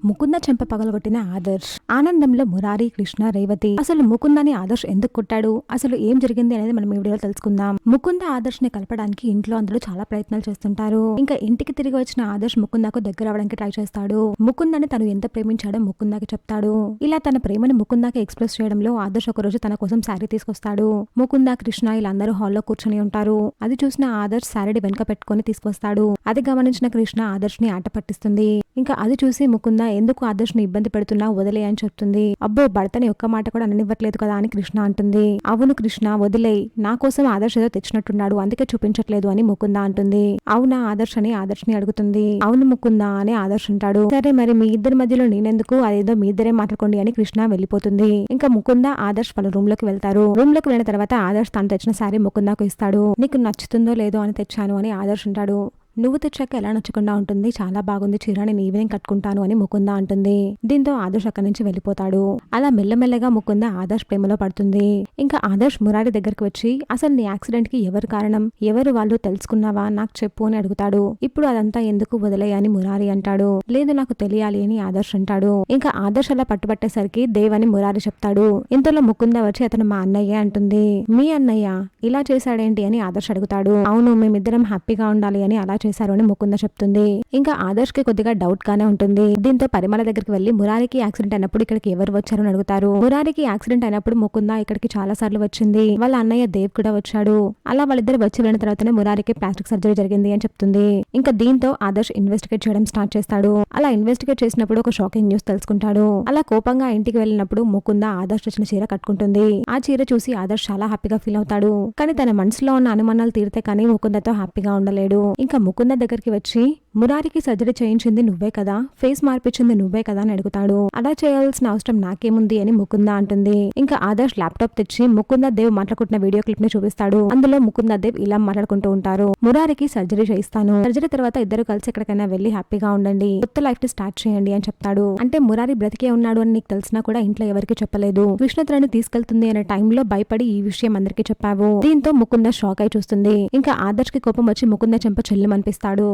ముకుంద చెంప పగలగొట్టిన ఆదర్శ్. ఆనందంలో మురారి, కృష్ణ, రేవతి. అసలు ముకుందని ఆదర్శ్ ఎందుకు కొట్టాడు, అసలు ఏం జరిగింది అనేది మనం ఈ వీడియోలో తెలుసుకుందాం. ముకుంద ఆదర్శ్ ని కలపడానికి ఇంట్లో అందరూ చాలా ప్రయత్నాలు చేస్తుంటారు. ఇంకా ఇంటికి తిరిగి వచ్చిన ఆదర్శ్ ముకుందకు దగ్గర అవడానికి ట్రై చేస్తాడు. ముకుందని తను ఎంత ప్రేమించాడో ముకుందకి చెప్తాడు. ఇలా తన ప్రేమని ముకుందకి ఎక్స్ప్రెస్ చేయడంలో ఆదర్శ్ ఒక రోజు తన కోసం శారీ తీసుకొస్తాడు. ముకుంద, కృష్ణ ఇలా అందరూ హాల్లో కూర్చొని ఉంటారు. అది చూసిన ఆదర్శ్ శారీ వెనక పెట్టుకుని తీసుకొస్తాడు. అది గమనించిన కృష్ణ ఆదర్శ్ ని ఆట పట్టిస్తుంది. ఇంకా అది చూసి ముకుంద ఎందుకు ఆదర్శ్ ని ఇబ్బంది పెడుతున్నా వదిలే అని చెప్తుంది. అబ్బో, భర్తని ఒక్క మాట కూడా అననివ్వట్లేదు కదా అని కృష్ణ అంటుంది. అవును కృష్ణ, వదిలేయ్, నా కోసం ఆదర్శ్ ఏదో తెచ్చినట్టున్నాడు, అందుకే చూపించట్లేదు అని ముకుంద అంటుంది. అవునా ఆదర్శ్ అని ఆదర్శ్ ని అడుగుతుంది. అవును ముకుంద అని ఆదర్శ్ అంటాడు. సరే మరి మీ ఇద్దరి మధ్యలో నేనెందుకు, అదేదో మీ ఇద్దరే మాట్లాడుకోండి అని కృష్ణ వెళ్ళిపోతుంది. ఇంకా ముకుంద ఆదర్శ్ వాళ్ళ రూమ్ లోకి వెళ్తారు. రూమ్ లోకి వెళ్ళిన తర్వాత ఆదర్శ్ తను తెచ్చిన శారీ ముకుందకు ఇస్తాడు. నీకు నచ్చుతుందో లేదో అని తెచ్చాను అని ఆదర్శ్ అంటాడు. నువ్వు తెచ్చాక ఎలా నచ్చకుండా ఉంటుంది, చాలా బాగుంది చీర, నేను ఈవినింగ్ కట్టుకుంటాను అని ముకుంద అంటుంది. దీంతో ఆదర్శ్ అక్కడి నుంచి వెళ్ళిపోతాడు. అలా మెల్లమెల్లగా ముకుంద ఆదర్శ్ ప్రేమలో పడుతుంది. ఇంకా ఆదర్శ్ మురారి దగ్గరికి వచ్చి అసలు నీ యాక్సిడెంట్ కి ఎవరు కారణం, ఎవరు వాళ్ళు తెలుసుకున్నావా, నాకు చెప్పు అని అడుగుతాడు. ఇప్పుడు అదంతా ఎందుకు వదిలే అని మురారి అంటాడు. లేదు నాకు తెలియాలి అని ఆదర్శ్ అంటాడు. ఇంకా ఆదర్శ్ అలా పట్టుబట్టేసరికి దేవ్ అని మురారి చెప్తాడు. ఇంతలో ముకుంద వచ్చి అతను మా అన్నయ్య అంటుంది. మీ అన్నయ్య ఇలా చేశాడేంటి అని ఆదర్శ్ అడుగుతాడు. అవును, మేమిద్దరం హ్యాపీగా ఉండాలి అని అలా చేశారు అని ముకుంద చెప్తుంది. ఇంకా ఆదర్శ్ కి కొద్దిగా డౌట్ గానే ఉంటుంది. దీంతో పరిమళ దగ్గరికి వెళ్లి మురారికి యాక్సిడెంట్ అయినప్పుడు ఇక్కడికి ఎవరు వచ్చారని అడుగుతారు. మురారికి యాక్సిడెంట్ అయినప్పుడు ముకుంద ఇక్కడికి చాలా సార్లు వచ్చింది, వాళ్ళ అన్నయ్య దేవ్ కూడా వచ్చాడు. అలా వాళ్ళిద్దరు వచ్చి వెళ్ళిన తర్వాతనే మురారికి ప్లాస్టిక్ సర్జరీ జరిగింది అని చెప్తుంది. ఇంకా దీంతో ఆదర్శ్ ఇన్వెస్టిగేట్ చేయడం స్టార్ట్ చేస్తాడు. అలా ఇన్వెస్టిగేట్ చేసినప్పుడు ఒక షాకింగ్ న్యూస్ తెలుసుకుంటాడు. అలా కోపంగా ఇంటికి వెళ్ళినప్పుడు ముకుంద ఆదర్శ్ వచ్చిన చీర కట్టుకుంటుంది. ఆ చీర చూసి ఆదర్శ్ చాలా హ్యాపీగా ఫీల్ అవుతాడు. కానీ తన మనసులో ఉన్న అనుమానాలు తీరితే కానీ ముకుందతో హ్యాపీగా ఉండలేడు. ఇంకా ముకుంద దగ్గరికి వచ్చి మురారికి సర్జరీ చేయించింది నువ్వే కదా, ఫేస్ మార్పించింది నువ్వే కదా అని అడుగుతాడు. అలా చేయాల్సిన అవసరం నాకేముంది అని ముకుంద అంటుంది. ఇంకా ఆదర్శ్ ల్యాప్టాప్ తెచ్చి ముకుంద దేవ్ మాట్లాడుకుంటున్న వీడియో క్లిప్ ని చూపిస్తాడు. అందులో ముకుంద దేవ్ ఇలా మాట్లాడుకుంటూ ఉంటారు. మురారికి సర్జరీ చేయిస్తాను, సర్జరీ తర్వాత ఇద్దరు కలిసి ఎక్కడికైనా వెళ్లి హ్యాపీగా ఉండండి, కొత్త లైఫ్ ని స్టార్ట్ చేయండి అని చెప్తాడు. అంటే మురారి బ్రతికే ఉన్నాడు అని నీకు తెలిసినా కూడా ఇంట్లో ఎవరికి చెప్పలేదు, కృష్ణ తనని తీసుకెళ్తుంది అనే టైంలో భయపడి ఈ విషయం అందరికీ చెప్పావు. దీంతో ముకుంద షాక్ అయి చూస్తుంది. ఇంకా ఆదర్శ్ కి కోపం వచ్చి ముకుంద చెంప చెల్లుమనిపిస్తాడు.